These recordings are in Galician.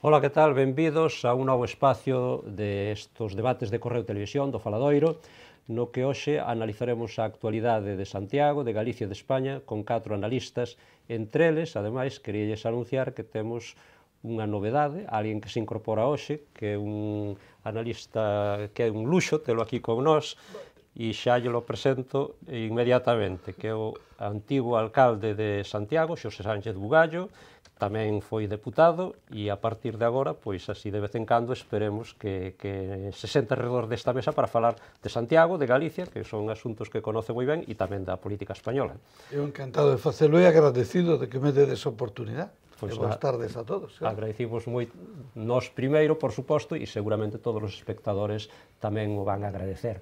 Ola, que tal? Benvidos a un novo espacio destos debates de Correo Televisión do Faladoiro, no que hoxe analizaremos a actualidade de Santiago, de Galicia e de España, con 4 analistas. Entre eles, ademais, queríalles anunciar que temos unha novedade, alguén que se incorpora hoxe, que é un analista que é un luxo, telo aquí con nós, e xa lle lo presento inmediatamente, que é o antigo alcalde de Santiago, Xosé Sánchez Bugallo, tamén foi deputado e a partir de agora, pois así de vez en cando esperemos que se sente alrededor desta mesa para falar de Santiago, de Galicia, que son asuntos que conoce moi ben, e tamén da política española. Eu encantado de facelo e agradecido de que me dedes a oportunidade. Pois boas tardes a todos. Agradecimos moito nós primeiro, por suposto, e seguramente todos os espectadores tamén o van a agradecer.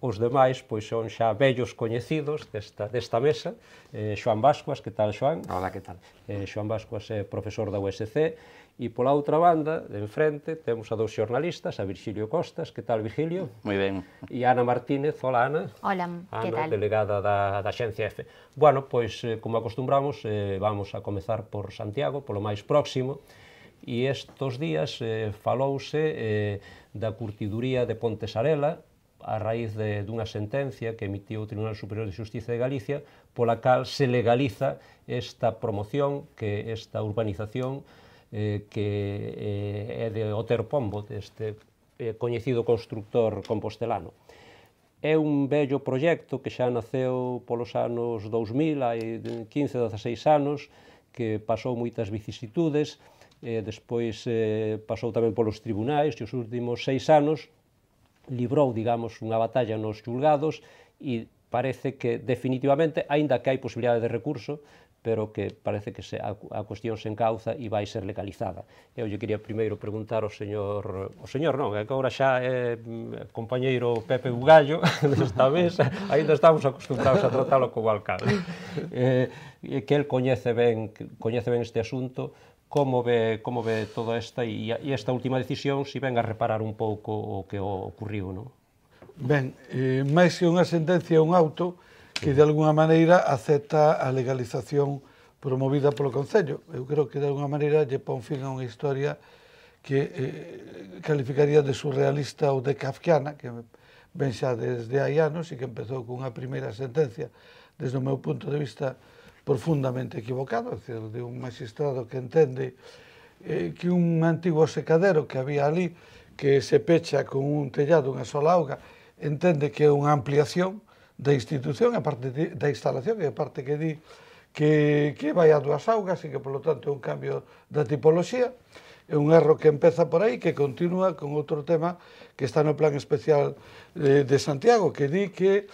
Os demais, pois, son xa vellos coñecidos desta mesa. Xoán Bascuas, que tal, Xoán? Hola, que tal? Xoán Bascuas é profesor da USC, e pola outra banda, de enfrente, temos a dous xornalistas, a Virxilio Costas, que tal, Virgilio? Moi ben. E Ana Martínez. Hola, Ana. Hola, que tal? Ana, delegada da Axencia EFE. Bueno, pois, como acostumbramos, vamos a comezar por Santiago, polo máis próximo, e estos días falouse da curtiduría de Pontesarela, a raíz dunha sentencia que emitiu o Tribunal Superior de Xustiza de Galicia, pola cal se legaliza esta promoción, esta urbanización que é de Otero Pombo, deste coñecido constructor compostelano. É un bello proxecto que xa naceu polos anos 2000, hai 15-16 anos, que pasou moitas vicisitudes, despois pasou tamén polos tribunais, e os últimos 6 anos librou, digamos, unha batalla nos xulgados e parece que definitivamente, aínda que hai posibilidade de recurso, pero que parece que a cuestión se encauza e vai ser legalizada. Eu lle quería primeiro preguntar ao señor non, é que agora xa é compañeiro Pepe Bugallo desta mesa, aínda estamos acostumbrados a tratalo como alcalde, que el coñece ben este asunto. Como ve toda esta e esta última decisión, se ven a reparar un pouco o que ocurriu, non? Ben, máis que unha sentencia, un auto que de alguna maneira acepta a legalización promovida polo Concello. Eu creo que de alguna maneira lle pon fin a unha historia que calificaría de surrealista ou de kafkiana, que ven xa desde hai anos e que empezou cunha primeira sentencia, desde o meu punto de vista, profundamente equivocado, é dicir, de un magistrado que entende que un antigo secadero que había ali, que se pecha con un tellado, unha sola auga, entende que é unha ampliación da institución, a parte da instalación, e a parte que di que vai a dúas augas e que, polo tanto, é un cambio da tipoloxía. É un erro que empeza por aí, que continúa con outro tema que está no Plan Especial de Santiago, que di que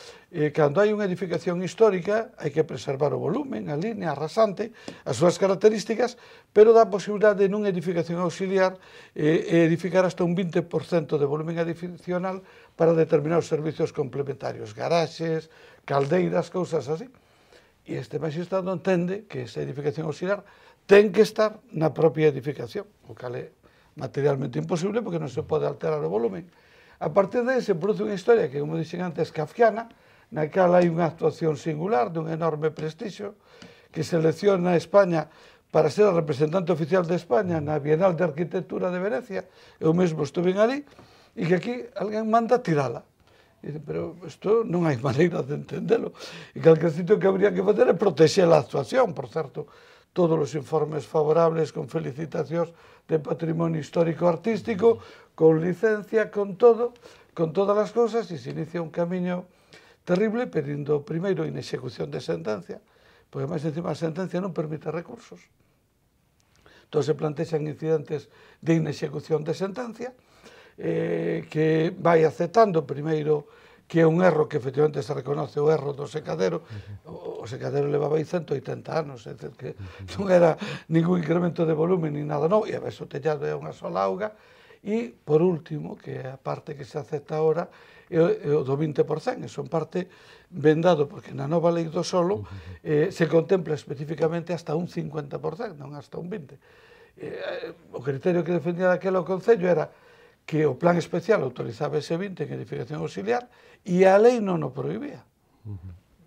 cando hai unha edificación histórica hai que preservar o volumen, a línea, a rasante, as súas características, pero dá a posibilidade nunha edificación auxiliar edificar hasta un 20% de volumen adicional para determinados servicios complementarios, garaxes, caldeiras, cousas así. E este magistrado entende que esa edificación auxiliar ten que estar na propia edificación, o cal é materialmente imposible porque non se pode alterar o volumen. A partir de aí se produce unha historia que, como dixen antes, kafkiana, na cal hai unha actuación singular dun enorme prestixio que selecciona a España para ser a representante oficial de España na Bienal de Arquitectura de Venecia. Eu mesmo estuve ali e que aquí alguén manda tirala. Pero isto non hai maneira de entendelo. E calquer sitio que habría que fazer é protexer a actuación, por certo. Todos os informes favorables, con felicitacións de patrimonio histórico-artístico, con licencia, con todo, con todas as cousas, e se inicia un camiño terrible pedindo primeiro inexecución de sentencia, porque máis encima a sentencia non permite recursos. Entón se plantexan incidentes de inexecución de sentencia, que vai aceptando primeiro que é un erro que efectivamente se reconoce o erro do secadero. O secadero levaba aí 180 anos, é dicir, que non era ningún incremento de volumen ni nada, non, e a vez o tellado é unha sola auga. E, por último, que é a parte que se acepta agora, é o do 20%, e son parte vendado, porque na nova lei do solo se contempla especificamente hasta un 50%, non hasta un 20%. O criterio que defendía daquela o Concello era que o plan especial autorizaba ese 20 en edificación auxiliar e a lei non o prohibía.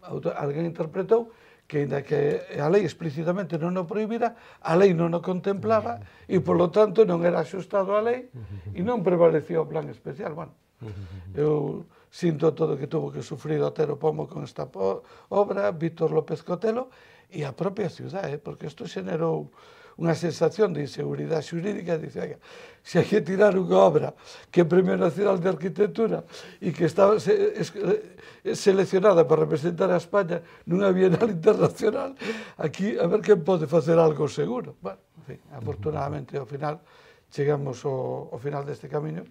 Alguén interpretou que ainda que a lei explícitamente non o prohibira, a lei non o contemplaba e, polo tanto, non era axustado á lei e non prevalecía o plan especial. Bueno, eu sinto todo que tuvo que sufrir Otero Pombo con esta obra, Víctor López Cotelo e a propia ciudad, porque isto xenerou unha sensación de inseguridade xurídica, dice, oiga, se hai que tirar unha obra que é Premio Nacional de Arquitectura e que está seleccionada para representar a España nunha Bienal Internacional, aquí a ver quen pode facer algo seguro. Bueno, en fin, afortunadamente, ao final, chegamos ao final deste camiño,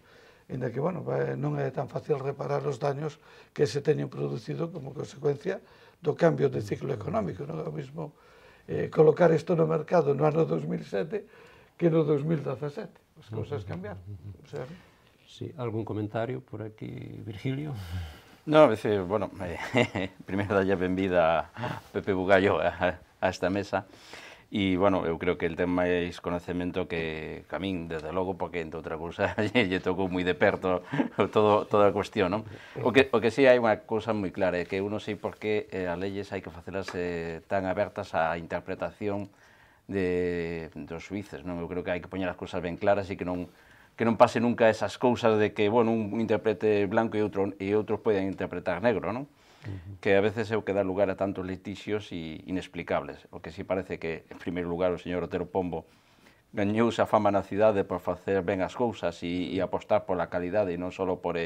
ainda que, bueno, non é tan fácil reparar os daños que se teñen producido como consecuencia do cambio de ciclo económico, non é o mismo colocar isto no mercado no ano 2007 que no 2017. As cousas cambiaron. Sí, algún comentario por aquí, Virgilio? No, bueno, primeiro dalle a benvida a Pepe Bugallo a esta mesa. E, bueno, eu creo que el ten máis conocemento que a min, desde logo, porque, entre outra cousa, lle tocou moi de perto toda a cuestión, non? O que sí hai unha cousa moi clara, é que eu non sei por que as leyes hai que facelas tan abertas á interpretación dos xuíces, non? Eu creo que hai que poñer as cousas ben claras e que non pase nunca esas cousas de que, bueno, un interprete blanco e outros poden interpretar negro, non? Que a veces é o que dá lugar a tantos litixios inexplicables. O que sí parece que, en primeiro lugar, o señor Otero Pombo gañouse a fama na cidade por facer ben as cousas e apostar pola calidade e non só por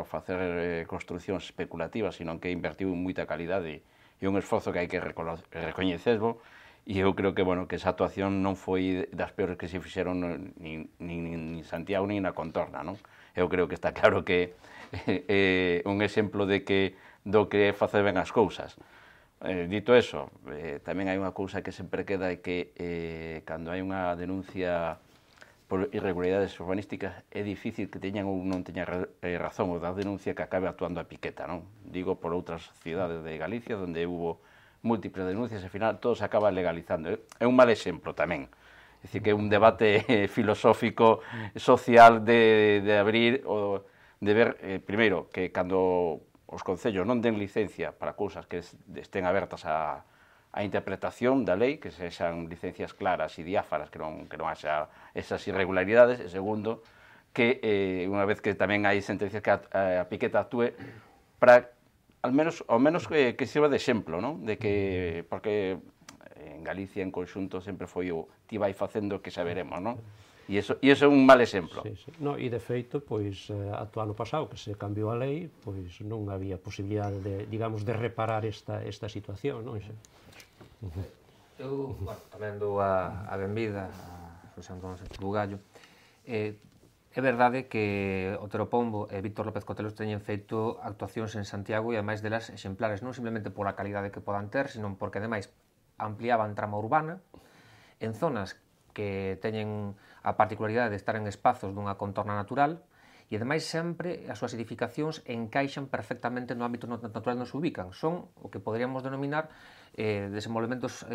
facer construcións especulativas, sino que invertiu en moita calidade e un esforzo que hai que recoñecerlo. E eu creo que, bueno, que esa actuación non foi das peores que se fixeron nin Santiago nin na contorna, non? Eu creo que está claro que un exemplo do que é facer ben as cousas. Dito eso, tamén hai unha cousa que sempre queda é que cando hai unha denuncia por irregularidades urbanísticas é difícil que teñan ou non teñan razón ou da denuncia que acabe actuando a piqueta, non? Digo por outras cidades de Galicia onde hubo múltiples denuncias e, ao final, todo se acaba legalizando. É un mal exemplo tamén. É dicir, que é un debate filosófico, social, de abrir, de ver, primeiro, que cando os concellos non den licencia para cousas que estén abertas á interpretación da lei, que sexan licencias claras e diáfanas, que non haxa esas irregularidades, e segundo, que unha vez que tamén hai sentencias que a piqueta actúe para ao menos que sirva de exemplo, non? De que, porque en Galicia en conxunto sempre foi o ti vai facendo que saberemos, non? E iso é un mal exemplo. Sí. No, e de feito, pois, ata o ano pasado que se cambiou a lei, pois non había posibilidade de, digamos, de reparar esta situación, non? Eu, bueno, tamén dou a benvida a José Antón Sánchez Bugallo. É verdade que Otero Pombo e Víctor López Cotelo teñen feito actuacións en Santiago e, ademais delas, exemplares, non simplemente pola calidade que podan ter, sino porque, ademais, ampliaban trama urbana en zonas que teñen a particularidade de estar en espazos dunha contorna natural e, ademais, sempre as súas edificacións encaixan perfectamente no ámbito natural onde se ubican. Son o que poderíamos denominar desenvolvementos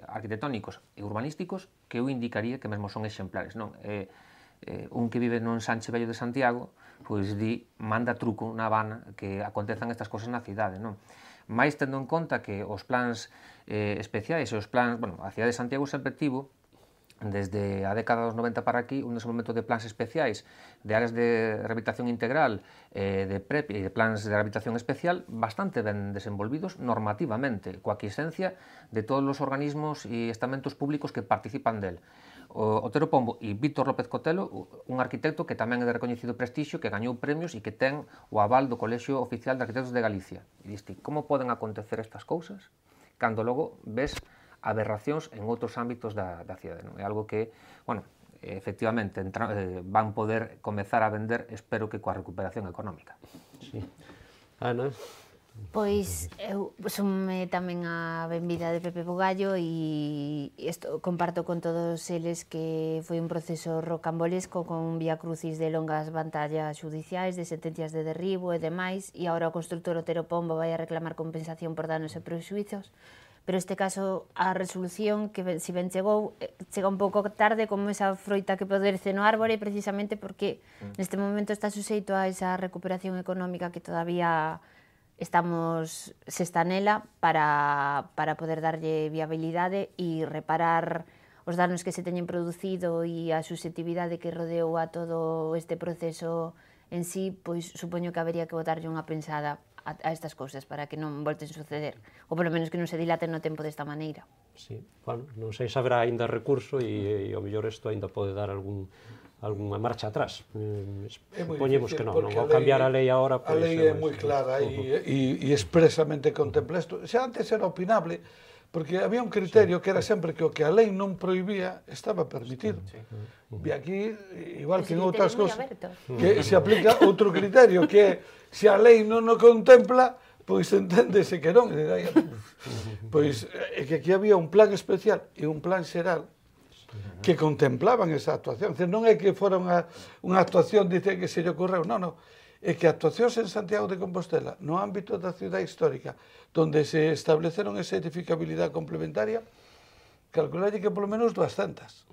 arquitectónicos e urbanísticos que eu indicaría que mesmo son exemplares, non? Un que vive nun Sanche Vello de Santiago, pois manda truco na Habana que acontezan estas cosas na cidade, non? Mais tendo en conta que os plans especiais e os plans, bueno, a cidade de Santiago sempre tivo, desde a década dos 90 para aquí, un desenvolvemento de plans especiais, de áreas de rehabilitación integral, de PREP e de plans de rehabilitación especial bastante ben desenvolvidos normativamente, coa aquiescencia de todos os organismos e estamentos públicos que participan del. Otero Pombo e Víctor López Cotelo, un arquitecto que tamén é de recoñecido prestixio, que gañou premios e que ten o aval do Colexio Oficial de Arquitectos de Galicia. E diste, como poden acontecer estas cousas cando logo ves aberracións en outros ámbitos da cidade, non? É algo que, bueno, efectivamente van poder comezar a vender, espero que coa recuperación económica. Sí. Ana? Pois eu sume tamén a benvida de Pepe Bugallo e isto comparto con todos eles que foi un proceso rocambolesco con un viacrucis de longas batallas judiciais, de sentencias de derribo e demais, e agora o constructor Otero Pombo vai a reclamar compensación por danos e prexuizos, pero este caso a resolución que se ben chegou, chega un pouco tarde como esa froita que poderce no árbore, precisamente porque neste momento está suxeito a esa recuperación económica que todavía se está nela para poder darlle viabilidade e reparar os danos que se teñen producido e a susceptibilidade que rodeou a todo este proceso en sí, pois supoño que habería que botarlle unha pensada a estas cousas para que non volten a suceder, ou polo menos que non se dilaten no tempo desta maneira. Sí, bueno, non sei se haberá aínda recurso e ao mellor isto aínda pode dar algunha marcha atrás. Supoñemos que non, ao cambiar a lei agora... A lei é moi clara e expresamente contempla isto. Xa antes era opinable, porque había un criterio que era sempre que o que a lei non prohibía estaba permitido. E aquí, igual que en outras cousas, que se aplica outro criterio, que é, se a lei non o contempla, pois enténdese que non. Pois é que aquí había un plan especial e un plan xeral que contemplaban esa actuación. Non é que fora unha actuación, dice que se lle ocorreu, non. É que actuacións en Santiago de Compostela, no ámbito da ciudad histórica, donde se estableceron esa edificabilidade complementaria, calculalle que polo menos 200.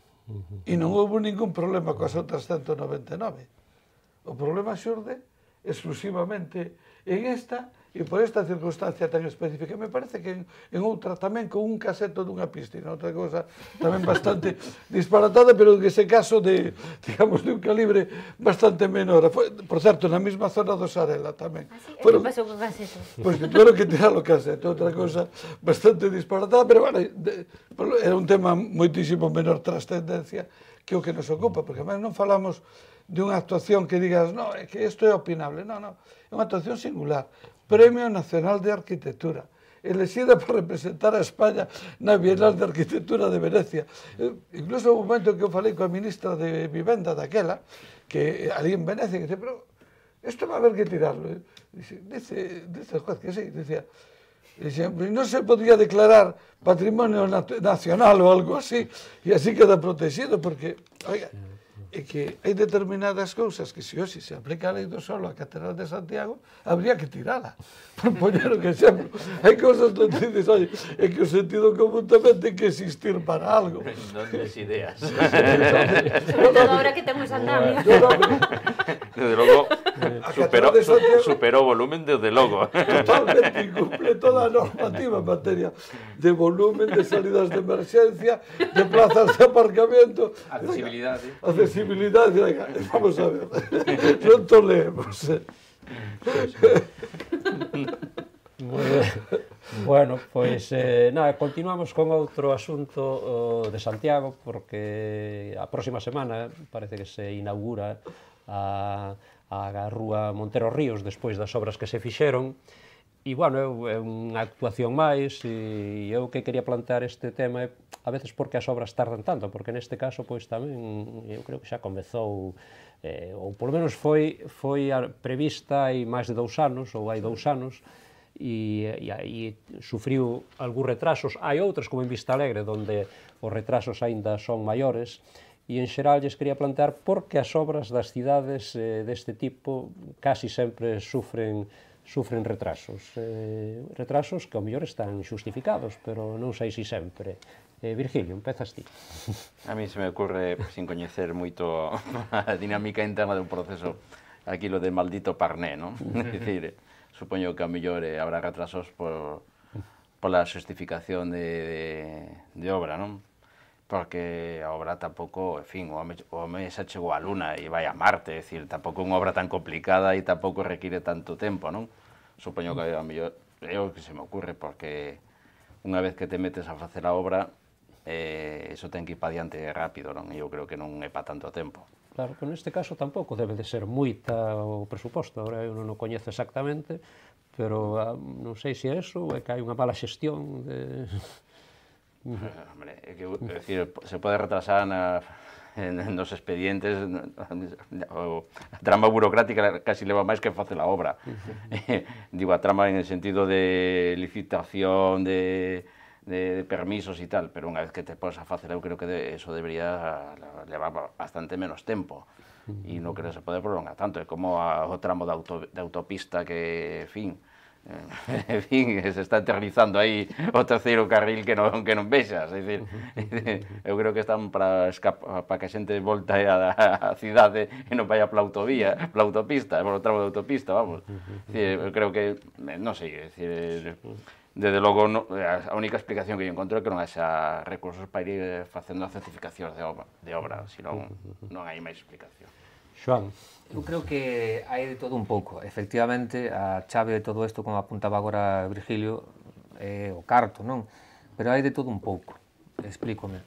E non houve ningún problema coas outras 199. O problema xurde exclusivamente en esta e por esta circunstancia tan específica. Me parece que en outra tamén con un caseto dunha piscina, outra cosa tamén bastante disparatada, pero en ese caso de, digamos, de un calibre bastante menor. Por certo, na mesma zona do Sarela tamén. Así, que pasou con caseto? Pois que tuveron que tirar o caseto, outra cosa bastante disparatada, pero bueno, era un tema moitísimo menor trascendencia que o que nos ocupa, porque además non falamos de unha actuación que digas, no, é que isto é opinable. Non, é unha actuación singular. Premio Nacional de Arquitectura, elexida para representar a España na Bienal de Arquitectura de Venecia. Incluso o momento que eu falei coa ministra de Vivenda daquela, que ali en Venecia, que dice, pero isto va a haber que tirarlo. Dice el juez que sí, decía, non se podría declarar patrimonio nacional ou algo así, e así queda protegido, porque, oiga, é que hai determinadas cousas que se hoxe se aplica a lei do solo a Catedral de Santiago, habría que tirala, por poñer un exemplo. Hai cousas donde dices, oye, é que o sentido común tamén ten que existir para algo. Non des ideas. Sobre todo ahora que temos andamio. Desde logo, superó o volumen desde logo. Totalmente incumple toda a normativa en materia de volumen, de salidas de emerxencia, de plazas de aparcamento. Accesibilidade. Accesibilidade, vamos a ver. Non toleemos. Bueno, pois continuamos con outro asunto de Santiago, porque a próxima semana parece que se inaugura a rúa Montero Ríos despois das obras que se fixeron. E, bueno, é unha actuación máis, e eu que quería plantear este tema a veces porque as obras tardan tanto, porque neste caso, pois tamén, eu creo que xa comezou, ou polo menos foi prevista hai máis de 2 anos, ou hai 2 anos, e sufriu algúns retrasos. Hai outras, como en Vista Alegre, onde os retrasos aínda son maiores, e en xeral lles quería plantear por que as obras das cidades deste tipo casi sempre sufren retrasos. Retrasos que ao mellor están xustificados, pero non sei se sempre. Virgilio, empezas ti. A mí se me ocurre, sin coñecer moito a dinámica interna dun proceso, aquilo de maldito parné, non? É dicir, supoño que ao mellor habrá retrasos pola xustificación de obra, non? Porque a obra tampouco, en fin, o home xa chegou á Luna e vai a Marte, é dicir, tampouco é unha obra tan complicada e tampouco require tanto tempo, non? Supoño que a mellor é o que se me ocurre, porque unha vez que te metes a facer a obra, eso ten que ir pa diante rápido, non? E eu creo que non é pa tanto tempo. Claro, que neste caso tampouco debe de ser moita o presuposto, agora eu non o coñezo exactamente, pero non sei se é eso ou é que hai unha mala xestión de... Hombre, é dicir, se pode retrasar nos expedientes, a trama burocrática casi leva máis que facer a obra. Digo, a trama en el sentido de licitación, de permisos e tal, pero unha vez que te pones a facer, eu creo que eso debería levar bastante menos tempo. E non creo que se pode prolongar tanto. É como o tramo de autopista que, en fin, en fin, se está eternizando aí o terceiro carril que non vexas, é dicir, eu creo que están para que a xente volta á cidade e non vai pola autovía, pola autopista, polo tramo de autopista, vamos. Eu creo que, non sei, é dicir, desde logo, a única explicación que eu encontro é que non haxa recursos para ir facendo a certificación de obra, senón non hai máis explicación. Xoán. Eu creo que hai de todo un pouco. Efectivamente, a chave de todo isto, como apuntaba agora Virgilio, é o carto, non? Pero hai de todo un pouco. Explícome.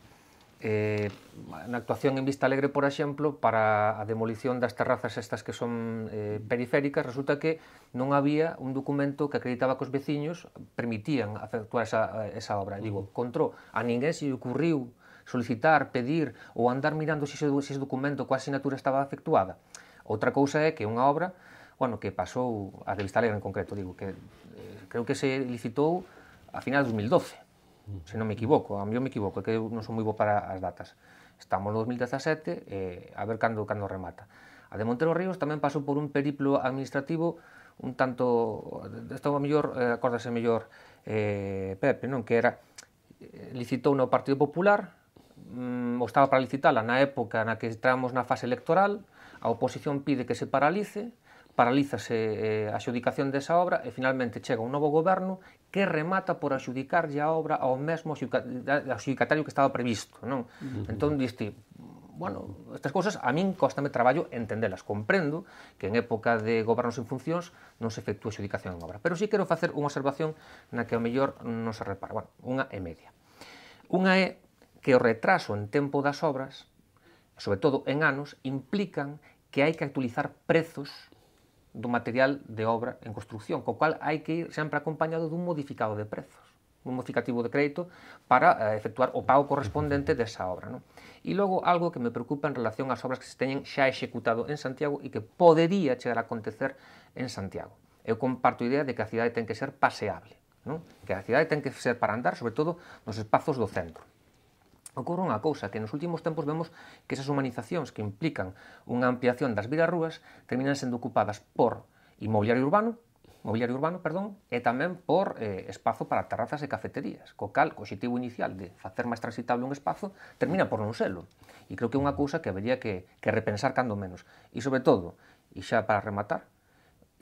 Na actuación en Vista Alegre, por exemplo, para a demolición das terrazas estas que son periféricas, resulta que non había un documento que acreditaba que os veciños permitían efectuar esa obra. Digo, contró, a ninguén se lle ocurriu solicitar, pedir ou andar mirando se ese documento coa asignatura estaba efectuada. Outra cousa é que unha obra, bueno, que pasou, a de Vista Alegre en concreto, digo, que creo que se licitou a final de 2012, se non me equivoco, a mellor me equivoco, que eu non son moi bo para as datas. Estamos no 2017, a ver cando remata. A de Montero Ríos tamén pasou por un periplo administrativo un tanto, isto a mellor, acórdase mellor Pepe, non? Que era, licitou no Partido Popular, ou estaba para licitala na época na que estábamos na fase electoral, a oposición pide que se paralízase a adxudicación desa obra e finalmente chega un novo goberno que remata por adxudicarlle a obra ao mesmo adxudicatario que estaba previsto, non? Entón, diste, bueno, estas cousas a min cóstame traballo entendelas. Comprendo que en época de gobernos en funcións non se efectúa adxudicación en obra, pero sí quero facer unha observación na que ao mellor non se repara. Bueno, unha é media. Unha é que o retraso en tempo das obras, sobre todo en anos, implican que hai que actualizar prezos do material de obra en construcción, co cual hai que ir sempre acompañado dun modificado de prezos, un modificativo de crédito para efectuar o pago correspondente desa obra, non? E logo, algo que me preocupa en relación ás obras que se teñen xa executado en Santiago e que podería chegar a acontecer en Santiago. Eu comparto a idea de que a cidade ten que ser paseable, non? Que a cidade ten que ser para andar, sobre todo nos espazos do centro. Ocorre unha cousa, que nos últimos tempos vemos que esas humanizacións que implican unha ampliación das virarrúas terminan sendo ocupadas por mobiliario urbano, e tamén por espazo para terrazas e cafeterías, co cal, o obxectivo inicial de facer máis transitable un espazo termina por non selo. E creo que é unha cousa que habería que repensar cando menos. E sobre todo, e xa para rematar,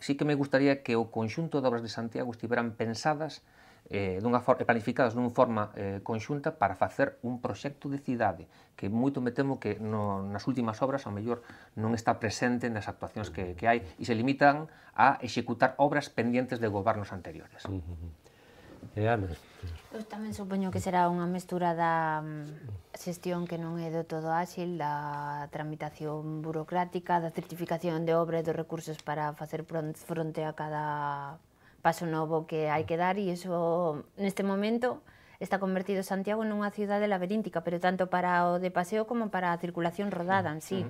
sí que me gustaría que o conxunto de obras de Santiago estiveran pensadas planificadas dunha forma conxunta para facer un proxecto de cidade que moito me temo que nas últimas obras ao mellor non está presente nas actuacións que hai e se limitan a executar obras pendientes de gobernos anteriores. Ana? Eu tamén supoño que será unha mestura da xestión que non é do todo áxil, da tramitación burocrática, da certificación de obra e dos recursos para facer fronte a cada paso novo que hai que dar, e iso neste momento está convertido Santiago nunha cidade laberíntica, pero tanto para o de paseo como para a circulación rodada en sí,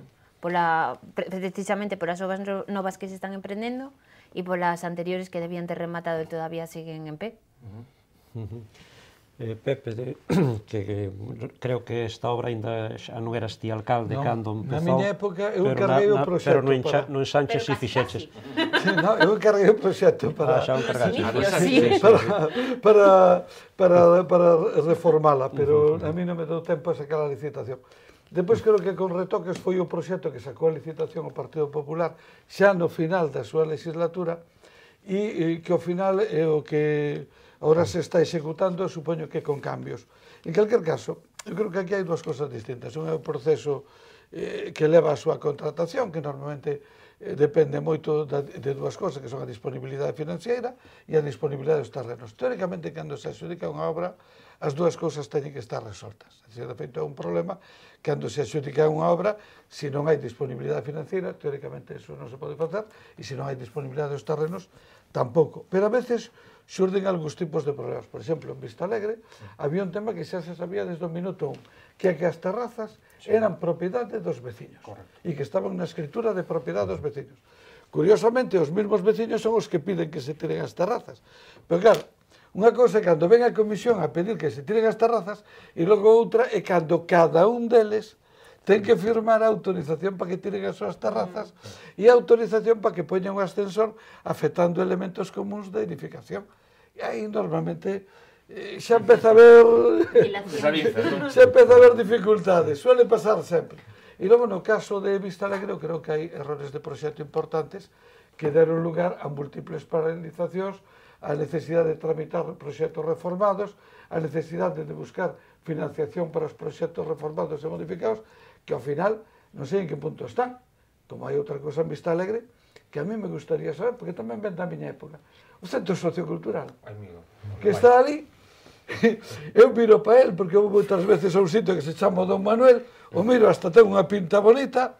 precisamente polas obras novas que se están emprendendo e polas anteriores que debían ter rematado e todavía siguen en pé. Pepe, que creo que esta obra ainda xa non eras ti alcalde cando empezou. Na miña época eu encarguei o proxecto. Pero no ensanche si fixeches. Eu encarguei o proxecto para reformala, pero a mí non me deu tempo a sacar a licitación. Depois creo que con retoques foi o proxecto que sacou a licitación o Partido Popular xa no final da súa legislatura e que ao final é o que agora se está executando, supoño que con cambios. En calquer caso, eu creo que aquí hai dúas cosas distintas. Un é o proceso que leva a súa contratación, que normalmente depende moito de dúas cosas, que son a disponibilidade financiera e a disponibilidade dos terrenos. Teóricamente, cando se adxudica unha obra, as dúas cousas teñen que estar resoltas. De feito, é un problema cando se adxudica unha obra, se non hai disponibilidade financiera, teóricamente eso non se pode facer, e se non hai disponibilidade dos terrenos, tampouco. Pero a veces xurden algúns tipos de problemas. Por exemplo, en Vista Alegre había un tema que xa se sabía desde o minuto 1, que as terrazas eran propiedade dos veciños e que estaban na escritura de propiedade dos veciños. Curiosamente, os mesmos veciños son os que piden que se tiren as terrazas. Pero claro, unha cousa é cando ven a comisión a pedir que se tiren as terrazas e logo outra é cando cada un deles ten que firmar a autorización para que tiren as súas terrazas e a autorización para que poñan un ascensor afectando elementos comuns de edificación. E aí, normalmente, xa empeza a haber xa empeza a haber dificultades, suele pasar sempre. E logo, no caso de Vista Alegre, eu creo que hai errores de proxecto importantes que deron lugar a múltiples paralizacións, a necesidade de tramitar proxectos reformados, a necesidade de buscar financiación para os proxectos reformados e modificados, que ao final non sei en que punto están. Como hai outra cosa en Vista Alegre, que a mí me gustaría saber, porque tamén ven da miña época. O Centro Sociocultural, que está ali, eu miro para él, porque eu moitas veces a un sitio que se chama Don Manuel, o miro, hasta ten unha pinta bonita,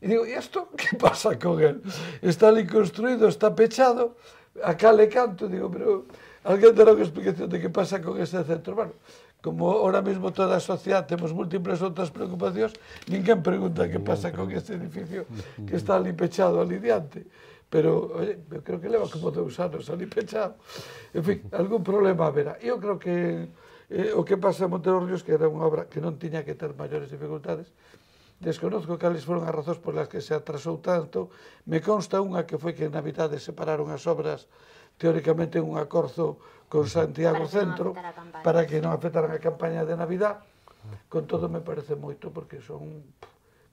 e digo, e isto, que pasa con él? Está ali construído, está pechado, a cal e canto, digo, pero alguén dará unha explicación de que pasa con ese centro. Bueno, como ahora mismo toda a sociedade temos múltiples outras preocupacións, ninguén pregunta que pasa con ese edificio que está ali pechado ali diante. Pero, oye, eu creo que leva como 2 anos ali pechado. En fin, algún problema haberá. Eu creo que o que pasa en Monterorrios, que era unha obra que non tiña que ter maiores dificultades, desconozco cales foron as razóns por las que se atrasou tanto. Me consta unha que foi que en Navidade separaron as obras teóricamente en un acordo con Santiago Centro para que non afectaran a campaña de Navidad. Con todo me parece moito, porque son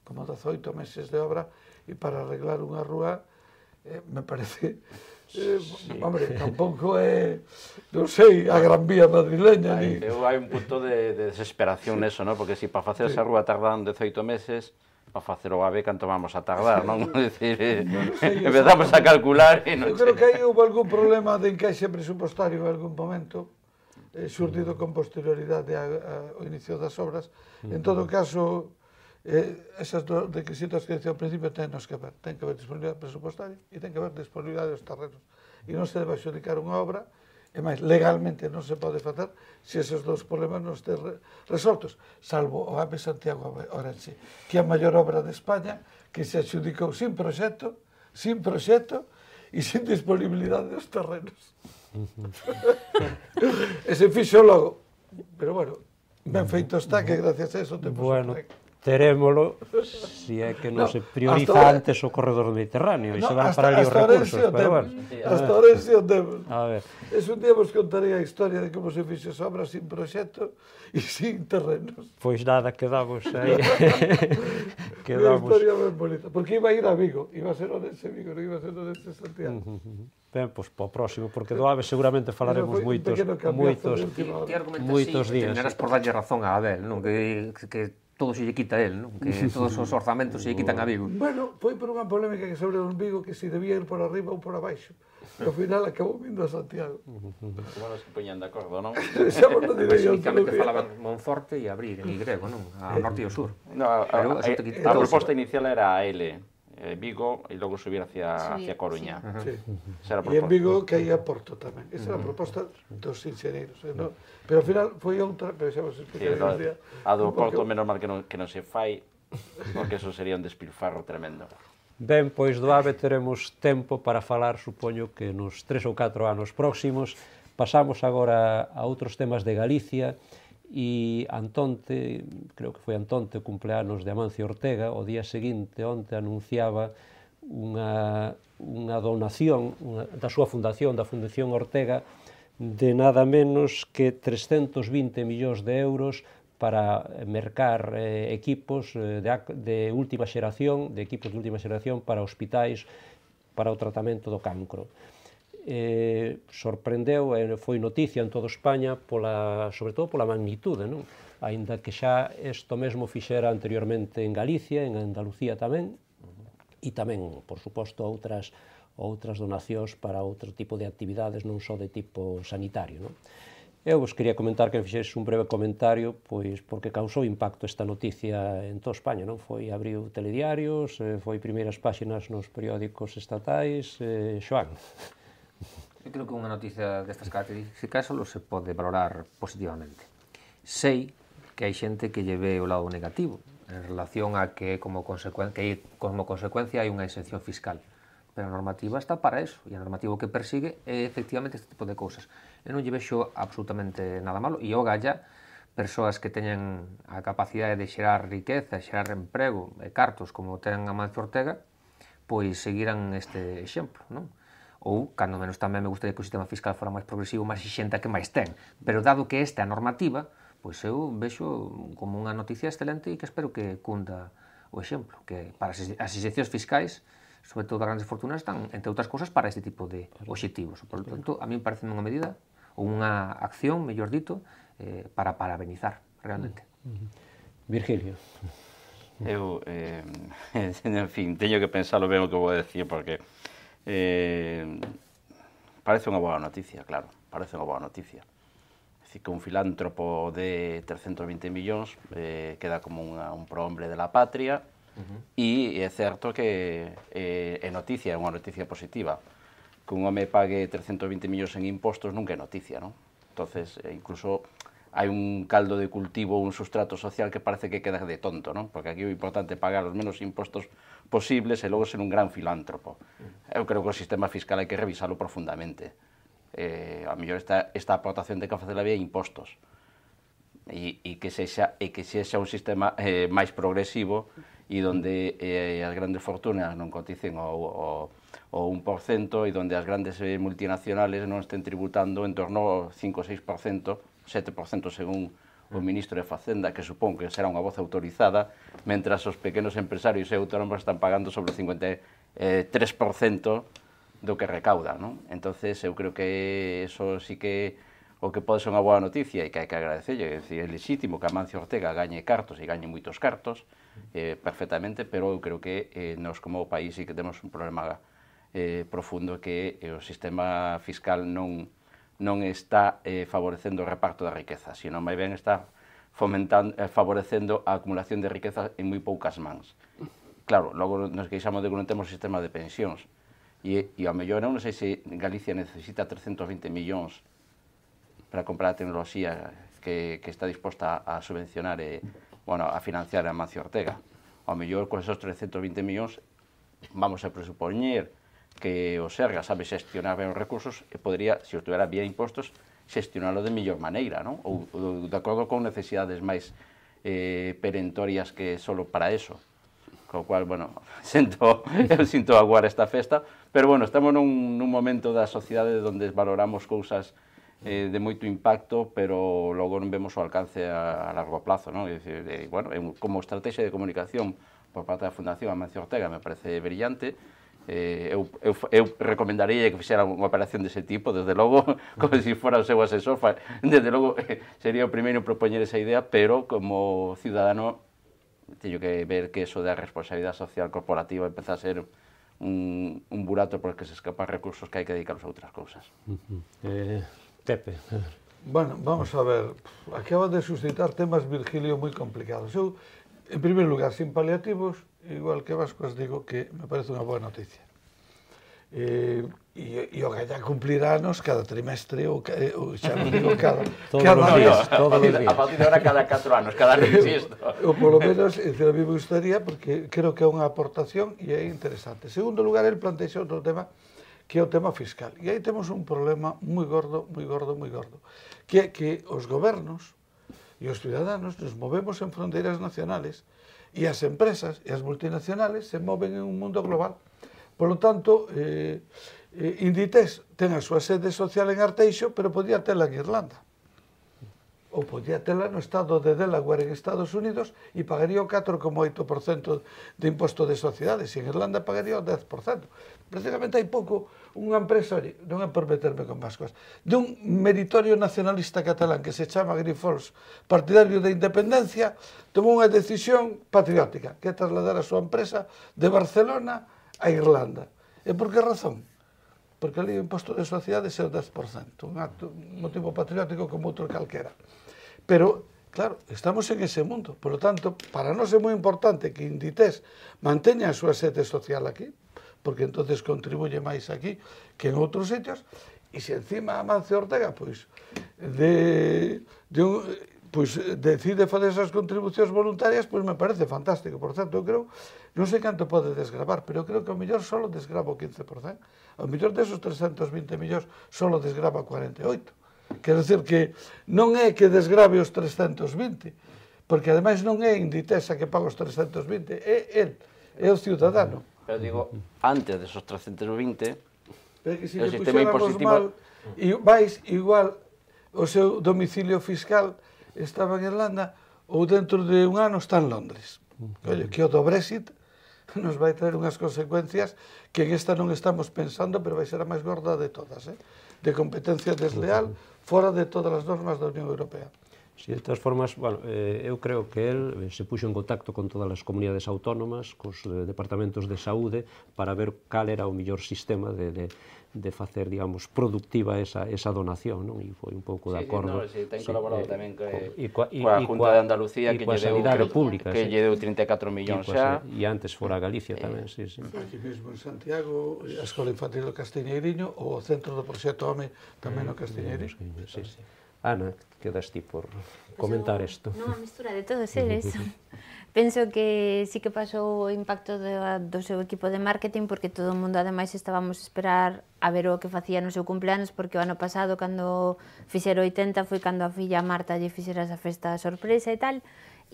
como 18 meses de obra, e para arreglar unha rúa me parece... Hombre, tampouco é, non sei, a Gran Vía madrileña. Hai un punto de desesperación neso, non? Porque se para facer esa rúa tardan 18 meses, para facer o AVE canto vamos a tardar, non? Empezamos a calcular e non... Eu creo que aí houve algún problema de encaixe presupostario en algún momento, xurdido con posterioridade ao inicio das obras. En todo caso, esas requisitos que decía ao principio ten que ver disponibilidade presupostaria e ten que ver disponibilidade dos terrenos. E non se debe adxudicar unha obra, e máis, legalmente non se pode facer se esos dous problemas non estén resoltos, salvo o AVE Santiago Ourense, que é a maior obra de España, que se adxudicou sin proxecto e sin disponibilidade dos terrenos. E se fixo logo. Pero bueno, ben feito está, que gracias a eso temos bueno, terémolo, si é que non se prioriza antes o corredor mediterráneo e se van para ali os recursos, pero bueno. Hasta ahora sí o temos. A ver. Es un día vos contaré a historia de como se fixo esa obra sin proxecto e sin terrenos. Pois nada, quedamos aí. Quedamos. Unha historia ben bonita, porque iba a ir a Vigo, iba a ser Orense Vigo, non iba a ser Orense Santiago. Ben, pois para o próximo, porque do AVE seguramente falaremos moitos días. Terminarás por darlle razón a Abel, non? Que todo se lle quita a él, non? Que todos os orzamentos se lle quitan a Vigo. Bueno, foi por unha polémica que sobre un Vigo que se debía ir por arriba ou por abaixo. Pero ao final acabou vindo a Santiago. Como nos que poñan de acordo, non? Xa vos non direi eu. Basicamente falaban Monforte e Abril, en grego, non? A norte e o sur. No, a proposta inicial era a L, Vigo, e logo subir hacia Coruña. E en Vigo que hai a Porto tamén. Esa era a proposta dos inxenieros. Pero ao final foi outra, pero xa vos explicarei un día. A do Porto, menos mal que non se fai, porque eso sería un despilfarro tremendo. Ben, pois do AVE teremos tempo para falar, supoño que nos 3 ou 4 anos próximos. Pasamos agora a outros temas de Galicia, e Antonte, creo que foi Antonte, o cumpleanos de Amancio Ortega, o día seguinte, onte, anunciaba unha donación da súa fundación, da Fundación Ortega, de nada menos que 320 millóns de euros para mercar equipos de última xeración, para hospitais para o tratamento do cancro. Sorprendeu, foi noticia en toda España, sobre todo pola magnitude, non? Aínda que xa isto mesmo fixera anteriormente en Galicia, en Andalucía tamén, e tamén, por suposto, outras donacións para outro tipo de actividades, non só de tipo sanitario, non? Eu vos quería comentar que fixeres un breve comentario, pois porque causou impacto esta noticia en toda España, non? Abriu telediarios, foi primeiras páxinas nos periódicos estatais, Xoán. Eu creo que unha noticia destas características só se pode valorar positivamente. Sei que hai xente que lle ve o lado negativo en relación a que como consecuencia hai unha exención fiscal. Pero a normativa está para eso, e a normativa que persigue é efectivamente este tipo de cousas. Eu non lle vexo absolutamente nada malo, e o Galla, persoas que teñen a capacidade de xerar riqueza, xerar emprego e cartos como ten Amancio Ortega, pois seguiran este exemplo, non? Ou, cando menos tamén me gustaría que o sistema fiscal fora máis progresivo, máis exixente que máis ten. Pero dado que esta é a normativa, pois eu vexo como unha noticia excelente e que espero que cunda o exemplo, que para as exencións fiscais, sobre todo das grandes fortunas, están, entre outras cousas, para este tipo de obxectivos. Por lo tanto, a mí me parece unha medida, ou unha acción, mellor dito, para parabenizar, realmente. Virgilio. Eu, en fin, teño que pensarlo ben o que vou decir, porque parece unha boa noticia, claro, parece unha boa noticia. É dicir, que un filántropo de 320 millóns queda como un prohombre de la patria, e é certo que é noticia, é unha noticia positiva. Que un home pague 320 millóns en impostos nunca é noticia, non? Entonces, incluso hai un caldo de cultivo, un sustrato social que parece que queda de tonto, non? Porque aquí o importante é pagar os menos impostos posibles e logo ser un gran filántropo. Eu creo que o sistema fiscal hai que revisalo profundamente. A mellor esta aportación de que facer vía impostos e que sexa un sistema máis progresivo e onde as grandes fortunas non coticen o 1% e onde as grandes multinacionales non estén tributando en torno ao 5 ou 6%, 7% según o ministro de Facenda, que supón que será unha voz autorizada, mentras os pequenos empresarios e autónomos están pagando sobre o 53% do que recaudan, non? Entonces, eu creo que eso sí que o que pode ser unha boa noticia e que hai que agradecelle, é dicir, é legítimo que Amancio Ortega gañe cartos e gañe moitos cartos, perfectamente, pero eu creo que nós como país sí que temos un problema profundo que o sistema fiscal non está favorecendo o reparto da riqueza, sino máis ben está favorecendo a acumulación de riqueza en moi poucas mans. Claro, logo nos queixamos de que non temos sistema de pensións, e ao mellor non sei se Galicia necesita 320 millóns para comprar a tecnoloxía que está disposta a subvencionar a financiar a Amancio Ortega. Ao mellor, con esos 320 millóns, vamos a presupoñer que o Serga sabe xestionar ben os recursos e podría, se os tuvera vía impostos, xestionalo de mellor maneira, non? Ou de acordo con necesidades máis perentorias que solo para eso. Co cual, bueno, eu sinto aguar esta festa, pero, bueno, estamos nun momento da sociedade onde valoramos cousas de moito impacto, pero logo non vemos o alcance a largo plazo, non? É dicir, bueno, como estrategia de comunicación por parte da Fundación Amancio Ortega me parece brillante. Eu recomendaría que fixera unha operación dese tipo, desde logo, como se fora o seu asesor, desde logo sería o primeiro en propoñer esa idea, pero como ciudadano teño que ver que eso da responsabilidade social corporativa empeza a ser un burato por que se escapan recursos que hai que dedicarlos a outras cousas. Pepe. Bueno, vamos a ver, acaba de suscitar temas, Virgilio, moi complicados. Eu, en primeiro lugar, sin paliativos, igual que Vasco, os digo que me parece unha boa noticia. E o galla cumplir anos cada trimestre, ou xa non digo cada días, todos os días. A partir de ahora cada 4 anos, cada registro. Ou polo menos, a mí me gustaría, porque creo que é unha aportación e é interesante. En segundo lugar, el plantexa outro tema, que é o tema fiscal. E aí temos un problema moi gordo, que é que os gobernos e os ciudadanos nos movemos en fronteiras nacionales e as empresas e as multinacionales se moven en un mundo global. Por lo tanto, Inditex ten a súa sede social en Arteixo, pero podía tela en Irlanda. Ou podía tela no estado de Delaware en Estados Unidos e pagaría o 4,8% de imposto de sociedades, e en Irlanda pagaría o 10%. Precisamente hai pouco unha empresa, non é por meterme con más cosas, de un meritorio nacionalista catalán que se chama Grifols, partidario da independencia, tomou unha decisión patriótica, que é trasladar a súa empresa de Barcelona a Irlanda. E por que razón? Porque ali o imposto de sociedades é o 10%, un motivo patriótico como outro calquera. Pero, claro, estamos en ese mundo. Por lo tanto, para nós é moi importante que Inditex manteña a súa sede social aquí, porque entonces contribuye máis aquí que en outros sitios, e se encima Amancio Ortega decide fazer esas contribucións voluntarias, pois me parece fantástico. Por certo, eu creo, non sei canto pode desgravar, pero eu creo que ao mellor só desgrava o 15%. Ao mellor desos 320 millóns só desgrava 48%. Quero dicir que non é que desgrave os 320, porque ademais non é Inditexa que paga os 320, é el, é o ciudadano. Pero digo, antes desos 320, Pero que se o lle sistema puxéramos impositivo... mal, e vais igual o seu domicilio fiscal estaba en Irlanda ou dentro de un ano está en Londres. Oye, que o do Brexit nos vai traer unhas consecuencias que en esta non estamos pensando, pero vai ser a máis gorda de todas, de competencia desleal fora de todas as normas da Unión Europea. Si, de todas formas, bueno, eu creo que el se puxo en contacto con todas as comunidades autónomas, cos departamentos de saúde, para ver cal era o mellor sistema de facer, digamos, productiva esa donación, non? E foi un pouco de acordo. Sí, ten colaborado tamén coa Junta de Andalucía, que lle deu 34 millóns xa. E antes fora a Galicia tamén, sí. Aquí mesmo en Santiago, a Escola Infantil do Castiñeiriño, o Centro do Proxecto Home tamén no Castiñeiriño. Sí. Ana, quedas ti por comentar isto. Nunha mistura de todos eles. Penso que sí que pasou o impacto do seu equipo de marketing, porque todo o mundo ademais estábamos a esperar a ver o que facía no seu cumpleanos, porque o ano pasado, cando fixera 80, foi cando a filla Marta lle fixera esa festa sorpresa e tal,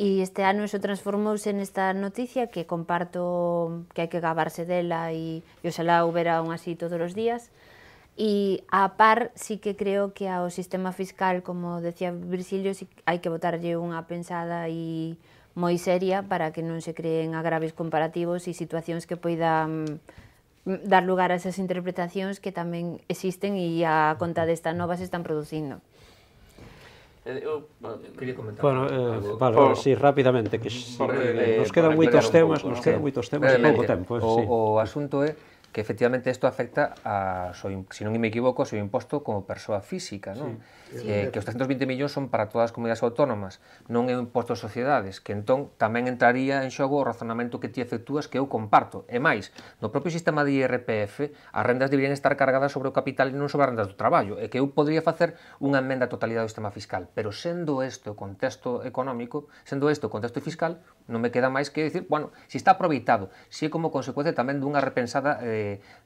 e este ano iso transformouse nesta noticia que comparto, que hai que gabarse dela e oxalá houbera un así todos os días. E a par sí que creo que ao sistema fiscal, como decía Virxilio, sí hai que botarlle unha pensada e moi seria para que non se creen agravios comparativos e situacións que poidan dar lugar a esas interpretacións que tamén existen e a conta desta nova se están producindo. Quería comentar. Bueno, sí, rapidamente, que nos quedan moitos temas e pouco tempo. O asunto é que efectivamente isto afecta a, se non me equivoco, ao imposto como persoa física, non? Que os 320 millóns son para todas as comunidades autónomas, non é un imposto de sociedades, que entón tamén entraría en xogo o razonamento que ti efectúas, que eu comparto. E máis, no propio sistema de IRPF, as rendas deberían estar cargadas sobre o capital e non sobre as rendas do traballo, e que eu podría facer unha emenda a totalidade do sistema fiscal, pero sendo este o contexto económico, sendo este o contexto fiscal, non me queda máis que dicir, bueno, se está aproveitado, se é como consecuencia tamén dunha repensada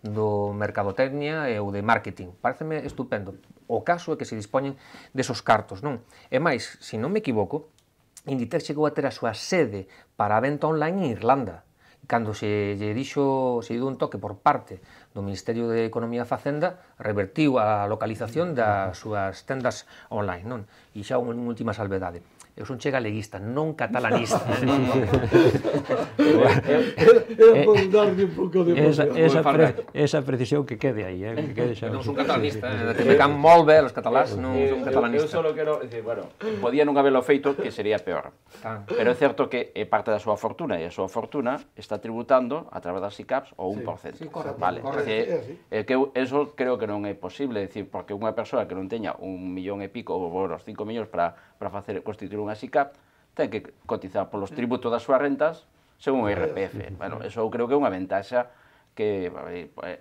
do mercadotecnia ou de marketing. Pareceme estupendo. O caso é que se dispoñen desos cartos, non? E máis, se non me equivoco, Inditex chegou a ter a súa sede para a venta online en Irlanda. Cando se lle deu un toque por parte do Ministerio de Economía e Facenda, revertiu a localización das súas tendas online, non? E xa unha última salvedade. Eu son galeguista, non catalanista. Por darlle un pouco de emoción. Esa precisión que quede aí. Non son catalanista, que me can molt bé os catalás, non son catalanista. Eu só quero dicir, bueno, podía non haberlo feito, que sería peor. Pero é certo que parte da súa fortuna, e a súa fortuna está tributando a través das ICAPs o 1%. Vale, que eso creo que non é posible, decir, porque unha persoa que non teña 1 millón e pico ou os 5 millóns para constituir unha SICAP, ten que cotizar polos tributos das súas rentas según o IRPF. Bueno, eso eu creo que é unha ventaxa que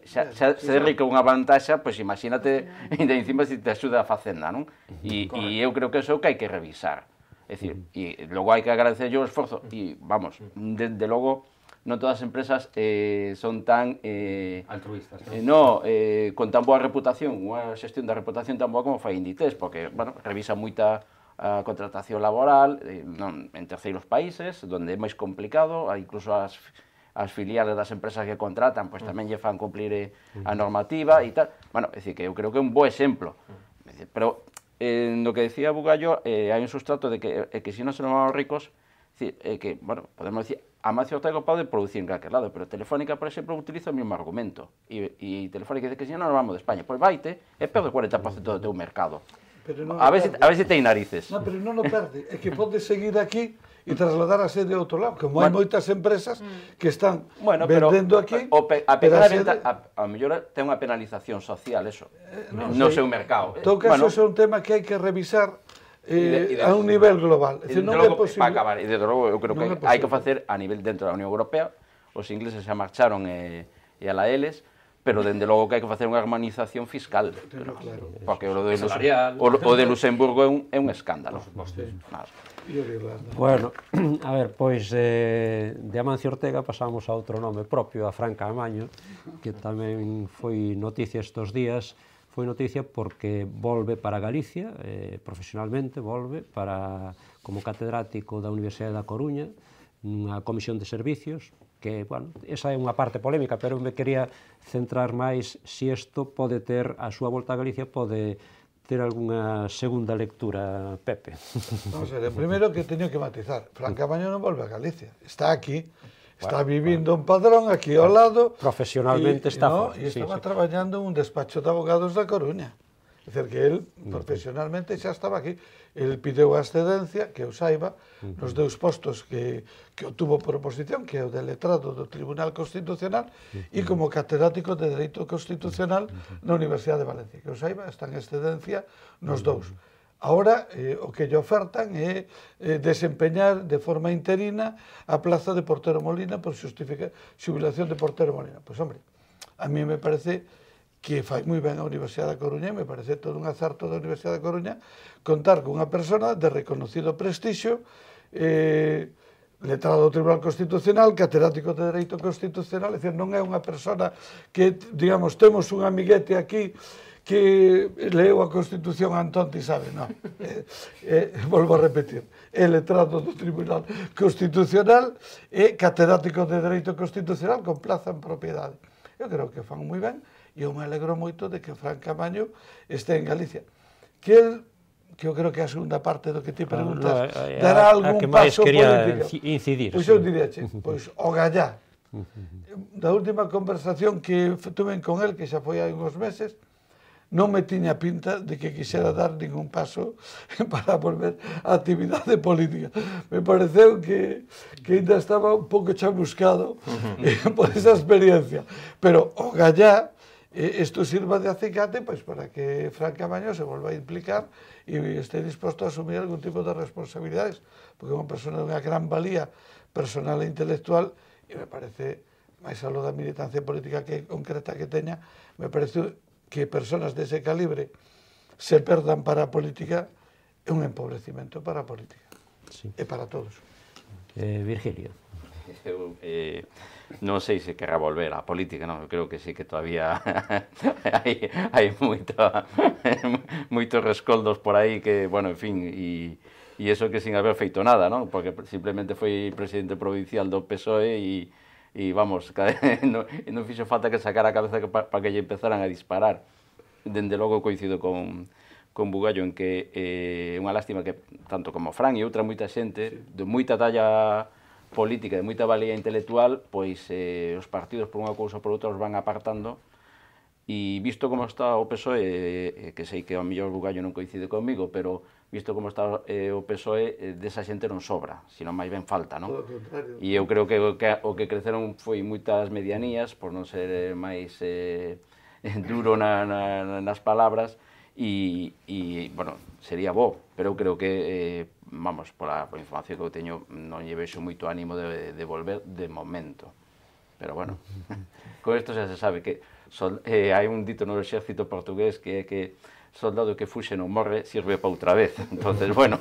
se rica unha vantaxa, pois imagínate, ainda encima se te axuda a Facenda, non? E eu creo que eso é o que hai que revisar. É dicir, e logo hai que agradecer o esforzo, e vamos, desde logo, non todas as empresas son tan... altruistas, con tan boa reputación, unha xestión da reputación tan boa como fai Inditex, porque, bueno, revisa moita a contratación laboral en terceiros países, onde é máis complicado, incluso as filiales das empresas que contratan, pois tamén lle fan cumplir a normativa e tal. Bueno, é dicir, que eu creo que é un bo exemplo. Pero, no que decía Bugallo, hai un sustrato de que se non se nos vamos ricos, que, bueno, podemos decir, Amancio Ortega pode producir en calquer lado, pero Telefónica, por exemplo, utiliza o mesmo argumento. E Telefónica dice que se non nos vamos de España, pois vaite e perde o 40% do teu mercado. A ver se ten narices. Non, pero non o perde. É que pode seguir aquí e trasladar a sede a outro lado, como hai moitas empresas que están vendendo aquí. A mellor ten unha penalización social, eso, no seu mercado. En todo caso, é un tema que hai que revisar a un nivel global. Non é posible. Para acabar, e desde logo, eu creo que hai que facer a nivel dentro da Unión Europea. Os ingleses xa marcharon e a la eles, pero dende logo que hai que facer unha harmonización fiscal, porque o de Luxemburgo é un escándalo. Bueno, a ver, pois de Amancio Ortega pasamos a outro nome propio, a Fran Caamaño, que tamén foi noticia estes días. foi noticia porque volve para Galicia, profesionalmente volve como catedrático da Universidade da Coruña, nunha comisión de servicios, que, bueno, esa é unha parte polémica, pero me quería centrar máis se isto pode ter, a súa volta a Galicia, pode ter algunha segunda lectura, Pepe. Vamos a ver, primeiro que teño que matizar, Fran Camaño non volve a Galicia, está aquí, está vivindo un padrón aquí ao lado. Profesionalmente está fora. E estaba traballando en un despacho de abogados da Coruña. É dicir, que el profesionalmente xa estaba aquí. El pideu a excedencia, que eu saiba, nos dous postos que obtuvo por oposición, que é o de letrado do Tribunal Constitucional e como catedrático de Dereito Constitucional na Universidade de Valencia. Que eu saiba, está en excedencia nos dous. Ahora, o que lle ofertan é desempeñar de forma interina a plaza de Portero Molina por xubilación de Portero Molina. Pois, hombre, a mí me parece que fai moi ben a Universidade da Coruña, e me parece todo un acerto da Universidade da Coruña contar con unha persona de reconocido prestixio, letrado do Tribunal Constitucional, catedrático de Dereito Constitucional, é dicir, non é unha persona que, digamos, temos un amiguete aquí que leu a Constitución Antón ti sabe, non. Volvo a repetir, é letrado do Tribunal Constitucional e catedrático de Dereito Constitucional con plaza en propiedade. Eu creo que fan moi ben e eu me alegro moito de que Fran Camaño este en Galicia. Que eu creo que a segunda parte do que ti preguntas dará algún paso político. Pois eu diríache, pois o gallá. Da última conversación que tuve con el, que xa foi hai uns meses, non me tiña pinta de que quixera dar ningún paso para volver á actividade política. Me pareceu que ainda estaba un pouco chamuscado por esa experiencia. Pero o gallá, isto sirva de acicate pois, para que Fran Camaño se volva a implicar e este disposto a asumir algún tipo de responsabilidades, porque é unha persona de unha gran valía personal e intelectual e me parece, máis aló da militancia política que concreta que teña, me parece que personas dese calibre se perdan para a política é un empobrecimento para a política. E para todos. Virgilio. Eu non sei se querrá volver á política, non? Eu creo que sí que todavía hai moitos rescoldos por aí que, bueno, en fin, e eso que sin haber feito nada, non? Porque simplemente foi presidente provincial do PSOE e vamos, non fixo falta que sacara a cabeza para que lle empezaran a disparar. Dende logo coincido con Bugallo en que é unha lástima que tanto como Fran e outra moita xente de moita talla política, de moita valía intelectual, pois os partidos por unha cousa ou por outra os van apartando e visto como está o PSOE, que sei que ao mellor Bugallo non coincide comigo, pero visto como está o PSOE, desa xente non sobra, sino máis ben falta, non? E eu creo que o que creceron foi moitas medianías, por non ser máis duro nas palabras, e, bueno, sería bo, pero eu creo que, vamos, pola información que eu teño, non lle vexo moito ánimo de volver de momento. Pero, bueno, con isto xa se sabe que hai un dito no exército portugués que é que soldado que fuxe non morre, sirve para outra vez. Entonces, bueno,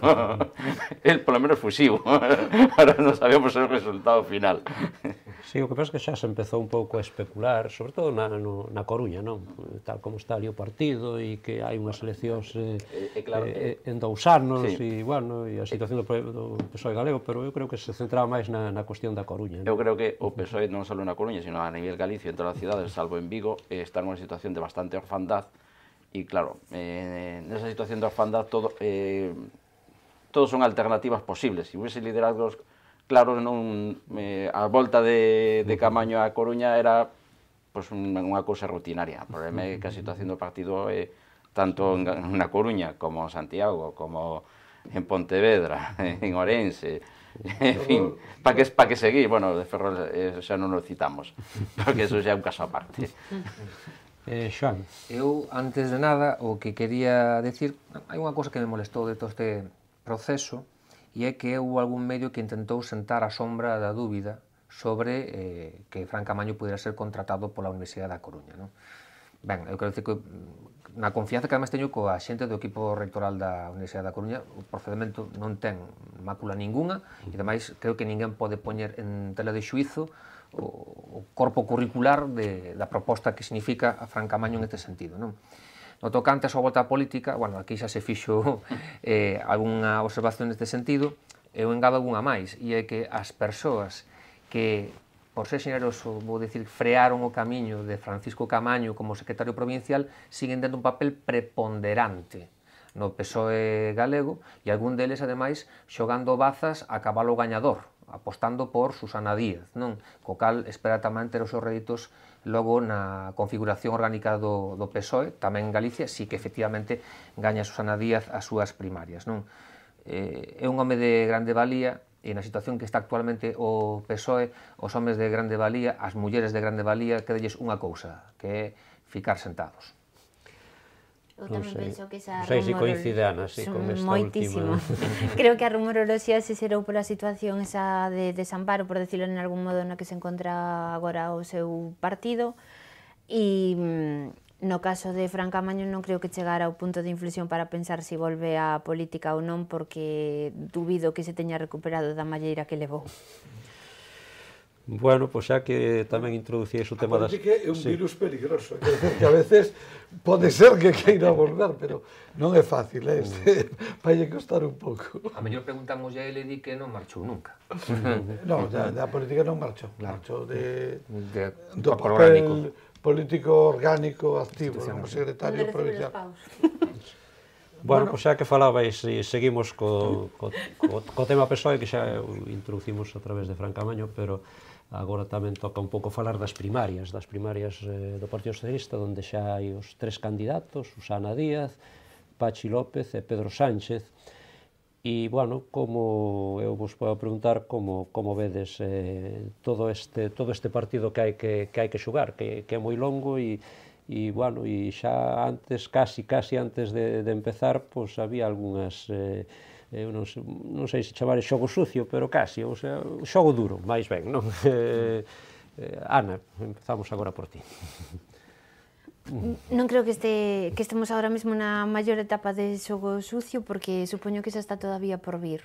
el polo menos fuxiu. Ahora non sabemos o resultado final. Sí, o que pasa é que xa se empezou un pouco a especular, sobre todo na Coruña, non? Tal como está ali o partido e que hai unhas eleccións en 2 anos e, bueno, e a situación do PSOE galego, pero eu creo que se centraba máis na cuestión da Coruña. Eu creo que o PSOE non só na Coruña, sino a nivel Galicia, en todas as cidades, salvo en Vigo, está nunha situación de bastante orfandad. E claro, nesa situación de orfandad todos son alternativas posibles. Se hubiese liderazgos claros, a volta de Camaño a Coruña era unha cousa rutinaria. O problema é que a situación do partido tanto na Coruña como en Santiago, como en Pontevedra, en Ourense, en fin, para que seguir? Bueno, de Ferrol xa non nos citamos, porque eso xa é un caso aparte. Xoan. Eu, antes de nada, o que quería decir, hai unha cosa que me molestou de todo este proceso, e é que houve algún medio que intentou sentar a sombra da dúbida sobre que Fran Camaño pudera ser contratado pola Universidade da Coruña. Non? Ben, eu quero dicir que na confianza que además teño coa xente do equipo rectoral da Universidade da Coruña, o procedimento non ten mácula ninguna, e ademais creo que ninguén pode poñer en tela de xuizo o corpo curricular da proposta que significa a Fran Camaño en este sentido. Non? No tocante a súa volta política, bueno, aquí xa se fixo algunha observación neste sentido, eu engado algunha máis, e é que as persoas que, por ser xeneroso, vou dicir, frearon o camiño de Francisco Camaño como secretario provincial, siguen dando un papel preponderante no PSOE galego, e algún deles, ademais, xogando bazas a cabalo gañador, apostando por Susana Díaz, non? Co cal espera tamén ter os seus réditos logo na configuración orgánica do PSOE, tamén en Galicia, si que efectivamente gaña Susana Díaz as súas primarias, non? É un home de grande valía, e na situación que está actualmente o PSOE, os homes de grande valía, as mulleres de grande valía, quedelles unha cousa, que é ficar sentados. Eu tamén penso que esa non sei se coincide, Ana, con esta moitísimo. última. Creo que a rumoroloxía se xerou pola situación esa de desamparo, por decirlo en algún modo, na que se encontra agora o seu partido, e no caso de Fran Camaño non creo que chegara ao punto de inflexión para pensar se volve á política ou non, porque dubido que se teña recuperado da malleira que levou. Bueno, pois xa que tamén introducíais o tema das... A política é un virus peligroso, quer dizer que a veces pode ser que queira volver, pero non é fácil, vai costar un pouco. A mellor preguntamos a ele e di que non marchou nunca. Non, da política non marchou, marchou do papel político orgánico activo como secretario provincial. Bueno, pois xa que falabais, seguimos co tema PSOE, que xa introducimos a través de Fran Camaño, pero agora tamén toca un pouco falar das primarias do Partido Socialista, onde xa hai os 3 candidatos, Susana Díaz, Pachi López e Pedro Sánchez. E, bueno, como eu vos podo preguntar como vedes todo este partido que hai que xogar, que é moi longo e bueno, e xa antes, casi antes de empezar, pois había algunhas, eu non sei se chamar xogo sucio, pero casi, o sea, xogo duro, máis ben, non? Ana, empezamos agora por ti. Non creo que estemos agora mesmo na maior etapa de xogo sucio, porque supoño que xa está todavía por vir,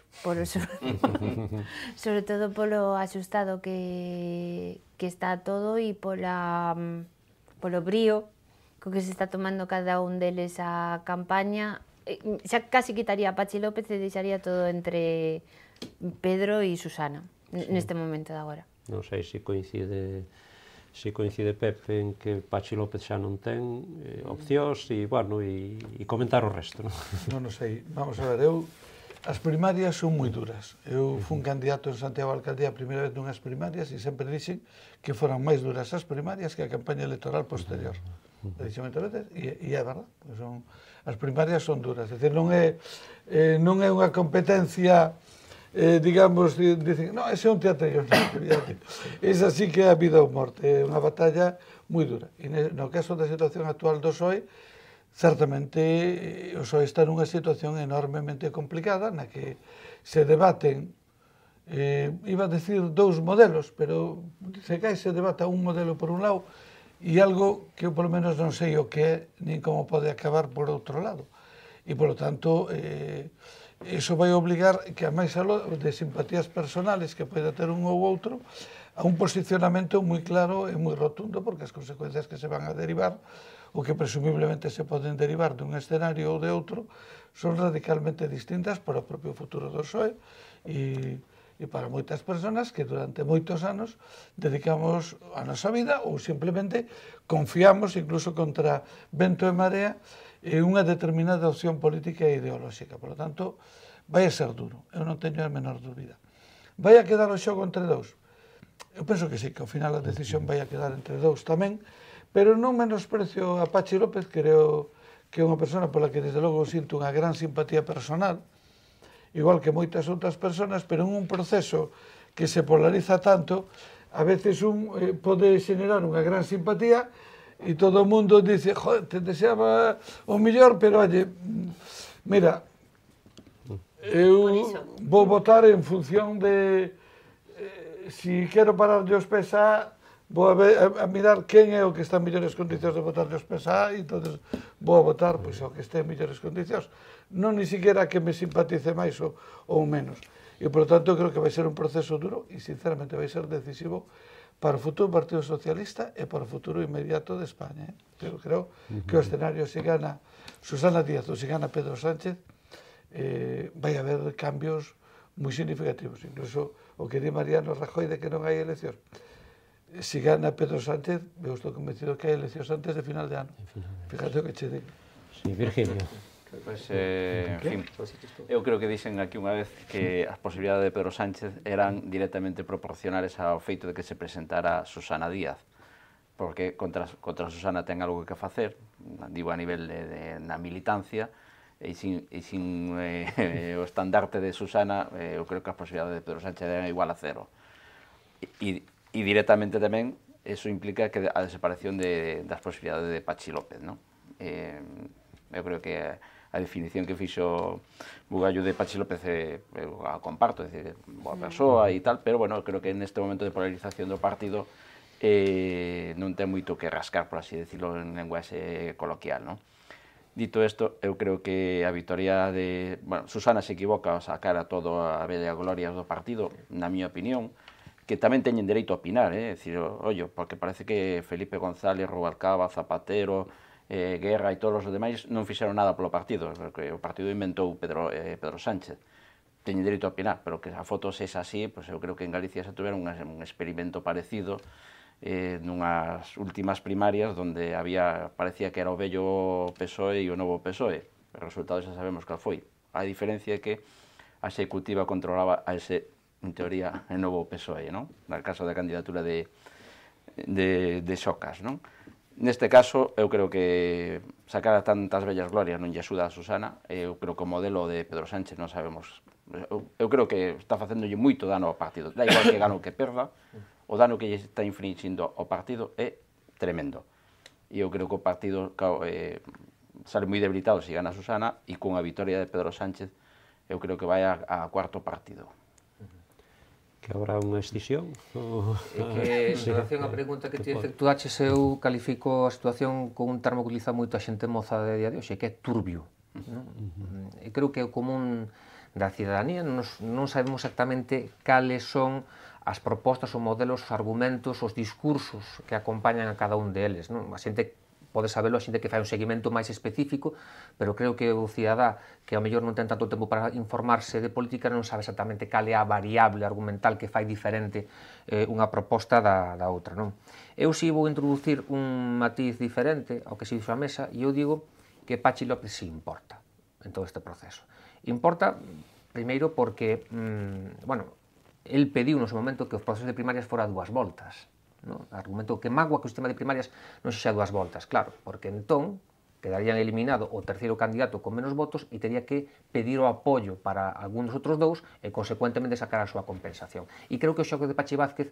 sobre todo polo axustado que está todo e polo brío co que se está tomando cada un deles a campaña. Xa casi quitaría a Pachi López e deixaría todo entre Pedro e Susana neste momento de agora. Non sei se coincide Pepe en que Pachi López xa non ten opcións e, bueno, e comentar o resto, non? Non sei, vamos a ver, as primarias son moi duras. Eu fui un candidato en Santiago a Alcaldía a primeira vez nunhas primarias e sempre dixen que foran máis duras as primarias que a campaña electoral posterior. Dixen moitas veces, e é verdad, as primarias son duras, é dicir, non é unha competencia, digamos, dicen, non, ese é un teatrillo, esa sí que é a vida ou morte, é unha batalla moi dura. E no caso da situación actual do PSOE, certamente o PSOE está nunha situación enormemente complicada, na que se debaten, iba a decir dous modelos, pero se cae se debata un modelo por un lado e algo que eu polo menos non sei o que é, nin como pode acabar por outro lado. E, polo tanto, iso vai obligar que, a máis aló de simpatías personales que poida ter un ou outro, a un posicionamento moi claro e moi rotundo, porque as consecuencias que se van a derivar, o que presumiblemente se poden derivar dun escenario ou de outro, son radicalmente distintas para o propio futuro do PSOE e para moitas persoas que durante moitos anos dedicamos a nosa vida ou simplemente confiamos, incluso contra vento e marea, en unha determinada opción política e ideolóxica. Por lo tanto, vai a ser duro, eu non teño a menor dúbida. Vai a quedar o xogo entre dous? Eu penso que sí, que ao final a decisión vai a quedar entre dous tamén, pero non menosprecio a Pachi López, creo que é unha persona pola que desde logo sinto unha gran simpatía personal, igual que moitas outras persoas, pero en un proceso que se polariza tanto, a veces un pode xenerar unha gran simpatía e todo o mundo dice, joder, te deseaba o mellor, pero, oye, mira, eu vou votar en función de si quero pararlle os pés a, vou a mirar quen é o que está en mellores condicións de votarlle os pés a, e entón vou a votar pois, o que este en mellores condicións. Non ni siquiera que me simpatice máis ou menos. E, por tanto, creo que vai ser un proceso duro e, sinceramente, vai ser decisivo para o futuro Partido Socialista e para o futuro inmediato de España. Eu creo que o escenario, se gana Susana Díaz ou se gana Pedro Sánchez, vai haber cambios moi significativos. Incluso o que di Mariano Rajoy de que non hai eleccións. Se gana Pedro Sánchez, eu estou convencido que hai eleccións antes de final de ano. Fíjate o que che digo. Sí, Virgilio. Pois, en fin, eu creo que dixen aquí unha vez que as posibilidades de Pedro Sánchez eran directamente proporcionales ao feito de que se presentara Susana Díaz, porque contra Susana ten algo que facer, digo a nivel na militancia, e sin o estandarte de Susana, eu creo que as posibilidades de Pedro Sánchez eran igual a cero. E directamente tamén, eso implica que a desaparición das posibilidades de Pachi López, non? Eu creo que a definición que fixo Bugallo de Pachi López eu a comparto, é dicir, boa persoa e tal, pero, bueno, creo que neste momento de polarización do partido non ten moito que rascar, por así decirlo, en lenguaxe coloquial, non? Dito isto, eu creo que a vitoria de... Bueno, Susana se equivoca ao sacar a todo a bella gloria do partido, na miña opinión, que tamén teñen dereito a opinar, é dicir, ollo, porque parece que Felipe González, Rubalcaba, Zapatero, Guerra e todos os demais non fixeron nada polo partido, porque o partido inventou Pedro Sánchez. Teñen dereito a opinar, pero que a foto sexa así, pois eu creo que en Galicia se tuveron un experimento parecido nunhas últimas primarias onde parecía que era o vello PSOE e o novo PSOE. O resultado xa sabemos cal foi. A diferencia é que a executiva controlaba a ese, en teoría, el novo PSOE, non? No caso da candidatura de Xocas, non? Neste caso, eu creo que sacar a tantas bellas glorias non lle axuda a Susana. Eu creo que o modelo de Pedro Sánchez non sabemos. Eu creo que está facéndolle moito dano ao partido. Da igual que gano que perda, o dano que lle está infringindo ao partido é tremendo. E eu creo que o partido sale moi debilitado se gana a Susana, e con a vitoria de Pedro Sánchez eu creo que vai a cuarto partido. Que habrá unha escisión? É que, en relación á pregunta que ti efectuaches, eu califico a situación con un termo que utiliza moito a xente moza de día de hoxe, que é turbio. E creo que é o común da cidadanía, non sabemos exactamente cales son as propostas, os modelos, os argumentos, os discursos que acompañan a cada un deles. A xente pode sabelo, a xente que fai un seguimento máis específico, pero creo que o cidadá que ao mellor non ten tanto tempo para informarse de política non sabe exactamente cal é a variable argumental que fai diferente unha proposta da outra. Eu si vou introducir un matiz diferente ao que se dixo a mesa, e eu digo que Pachi López si importa en todo este proceso. Importa, primeiro, porque, el pediu no seu momento que os procesos de primarias fora 2 voltas. Argumento que magua que o sistema de primarias non sexa 2 voltas, claro, porque entón quedarían eliminado o terceiro candidato con menos votos e teria que pedir o apoio para algún dos outros dous e, consecuentemente, sacar a súa compensación. E creo que o xogo de Pachi López,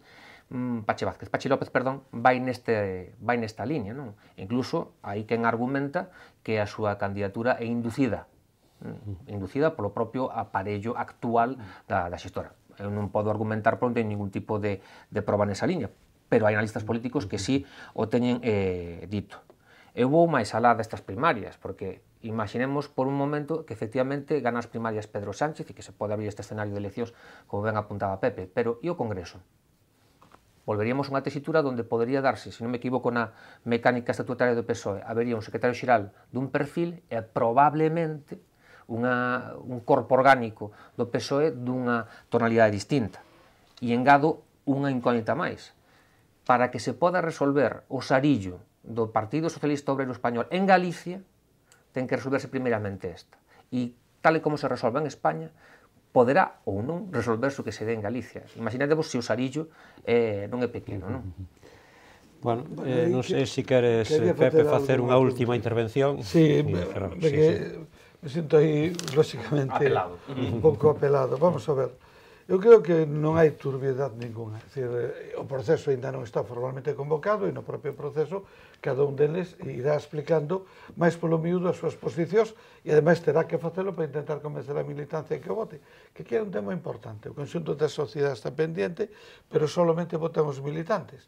vai nesta liña, non? Incluso hai quen argumenta que a súa candidatura é inducida polo propio aparello actual da xestora. Eu non podo argumentar por non ter ningún tipo de proba nesa liña, pero hai analistas políticos que sí o teñen dito. Eu vou máis alá destas primarias, porque imaginemos por un momento que efectivamente gana as primarias Pedro Sánchez e que se pode abrir este escenario de eleccións, como ben apuntaba Pepe, pero e o Congreso? Volveríamos a unha tesitura onde podería darse, se non me equivoco, na mecánica estatutaria do PSOE, habería un secretario xeral dun perfil e probablemente un corpo orgánico do PSOE dunha tonalidade distinta. E engado unha incógnita máis. Para que se poda resolver o sarillo do Partido Socialista Obreiro Español en Galicia, ten que resolverse primeiramente esta. E tal e como se resolve en España, poderá ou non resolverse o que se dé en Galicia. Imaginadevos se o sarillo non é pequeno, non? Bueno, non sei se queres, Pepe, facer unha última intervención. Sí, porque me sinto aí, lóxicamente, un pouco apelado. Vamos a ver. Eu creo que non hai turbiedade ninguna. É dicir, o proceso ainda non está formalmente convocado e no propio proceso cada un deles irá explicando máis polo miúdo as súas posicións e ademais terá que facelo para intentar convencer a militancia que o vote. Que é un tema importante. O conxunto da sociedade está pendiente, pero solamente votan os militantes.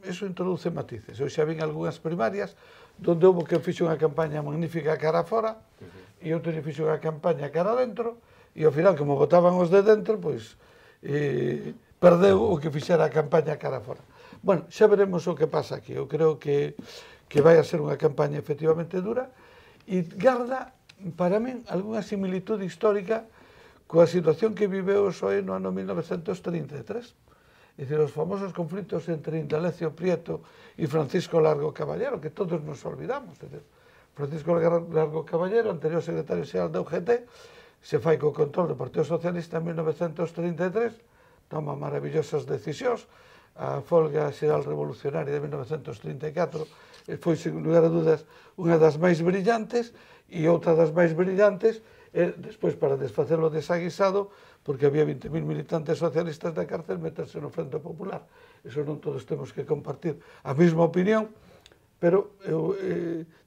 Eso introduce matices. Eu xa vin algunhas primarias onde houve que fixo unha campaña magnífica cara fora e outro que fixo unha campaña cara dentro, e ao final, como votaban os de dentro, pois perdeu o que fixera a campaña cara fora. Bueno, xa veremos o que pasa aquí. Eu creo que vai a ser unha campaña efectivamente dura e garda, para min, algunha similitud histórica coa situación que viveu o PSOE no ano 1933. É dicir, os famosos conflitos entre Indalecio Prieto e Francisco Largo Caballero, que todos nos olvidamos. Francisco Largo Caballero, anterior secretario xeral da UGT, se fai co control do Partido Socialista en 1933, toma maravillosas decisións, a folga xeral revolucionaria de 1934 foi, sen lugar a dúdas, unha das máis brillantes, e outra das máis brillantes, despois, para desfacelo desaguisado, porque había 20.000 militantes socialistas na cárcel, meterse no Frente Popular. Eso non todos temos que compartir a mesma opinión, pero eu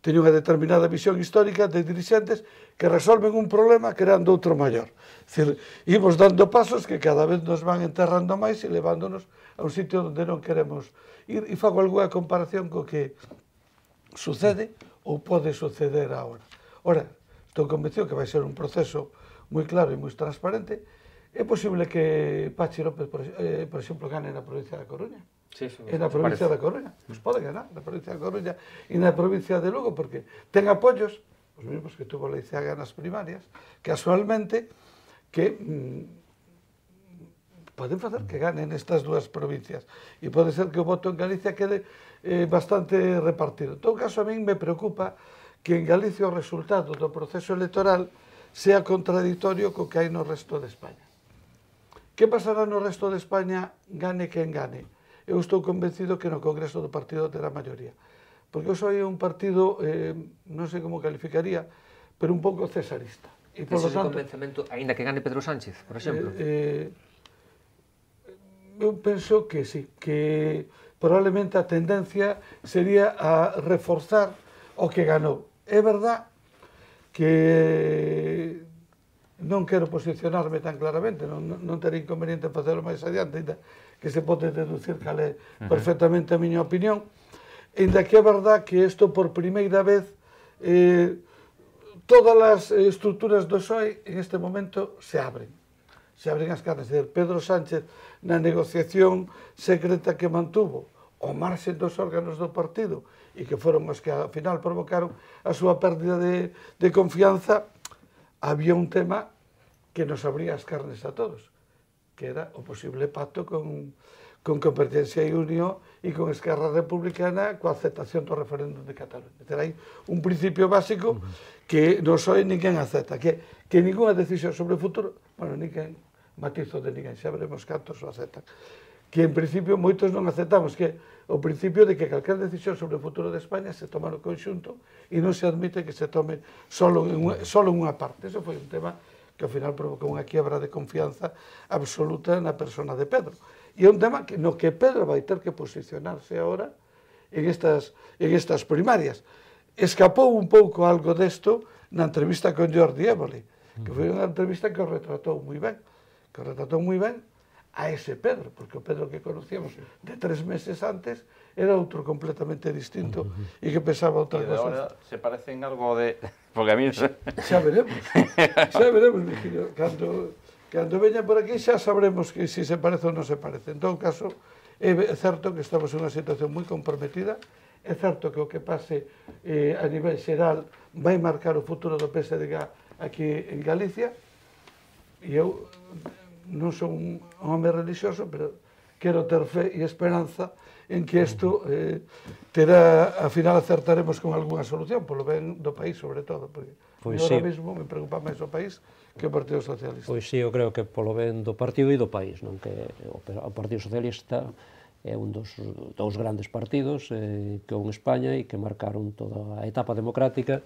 teño unha determinada visión histórica de dirixentes que resolven un problema creando outro maior. É dicir, imos dando pasos que cada vez nos van enterrando máis e levándonos a un sitio onde non queremos ir, e fago algunha comparación co que sucede ou pode suceder agora. Ora, estou convencido que vai ser un proceso moi claro e moi transparente. É posible que Pachi López, por exemplo, gane na provincia da Coruña. Sí, e na provincia da Coruña. Pois pode ganar na provincia da Coruña e na provincia de Lugo, porque ten apoios, os mesmos que tuvo Leiceaga nas primarias, casualmente, que poden facer que gane nestas dúas provincias. E pode ser que o voto en Galicia quede bastante repartido. En todo caso, a min me preocupa que en Galicia o resultado do proceso electoral sea contradictorio co que hai no resto de España. Que pasará no resto de España, gane quen gane? Eu estou convencido que no Congreso do Partido terá maioría. Porque eu soy un partido, non sei como calificaría, pero un pouco cesarista. E por lo tanto, convencemento, aínda que gane Pedro Sánchez, por exemplo? Eu penso que sí, que probablemente a tendencia sería a reforzar o que ganou. É verdad que non quero posicionarme tan claramente, non terei inconveniente en facelo máis adiante, ainda que se pode deducir cal é perfectamente a miña opinión, ainda que é verdad que isto por primeira vez todas as estruturas do PSOE en este momento se abren as carnes. Pedro Sánchez, na negociación secreta que mantuvo ao marxen dos órganos do partido e que foron os que ao final provocaron a súa pérdida de confianza, había un tema que nos abría as carnes a todos, que era o posible pacto con Convergencia e Unión e con Esquerra Republicana coa aceptación do referéndum de Cataluña. Hai un principio básico que non soe ninguén acepta, que ninguna decisión sobre o futuro, bueno, ninguén, matizo de ninguén, xa veremos cantos o aceptan, que en principio moitos non aceptamos, que o principio de que calquer decisión sobre o futuro de España se toma no conxunto e non se admite que se tome solo en unha parte. Eso foi un tema que ao final provocou unha quiebra de confianza absoluta na persona de Pedro. E é un tema no que Pedro vai ter que posicionarse agora en estas primarias. Escapou un pouco algo desto na entrevista con Jordi Évole, que foi unha entrevista que o retratou moi ben, a ese Pedro, porque o Pedro que conocíamos de 3 meses antes era outro completamente distinto e que pensaba outra cosa. E agora se parecen algo de... Porque a mí... Xa veremos, Virgilio. Cando veña por aquí xa sabremos que se parece ou non se parece. En todo caso, é certo que estamos en unha situación moi comprometida, é certo que o que pase a nivel xeral vai marcar o futuro do PSDG aquí en Galicia, e eu non son un home religioso, pero quero ter fe e esperanza en que isto terá, ao final acertaremos con algunha solución, polo ben do país, sobre todo, porque agora mesmo me preocupa máis o país que o Partido Socialista. Pois sí, eu creo que polo ben do partido e do país, non? Que o Partido Socialista é un dos grandes partidos que houve en España e que marcaron toda a etapa democrática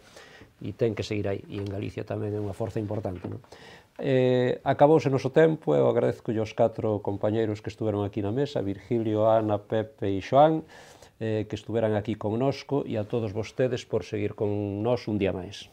e ten que seguir aí, e en Galicia tamén é unha forza importante, non? Acabouse o noso tempo, eu agradezco aos 4 compañeiros que estuveron aquí na mesa, Virgilio, Ana, Pepe e Xoán, que estuveran aquí connosco, e a todos vostedes por seguir con nós un día máis.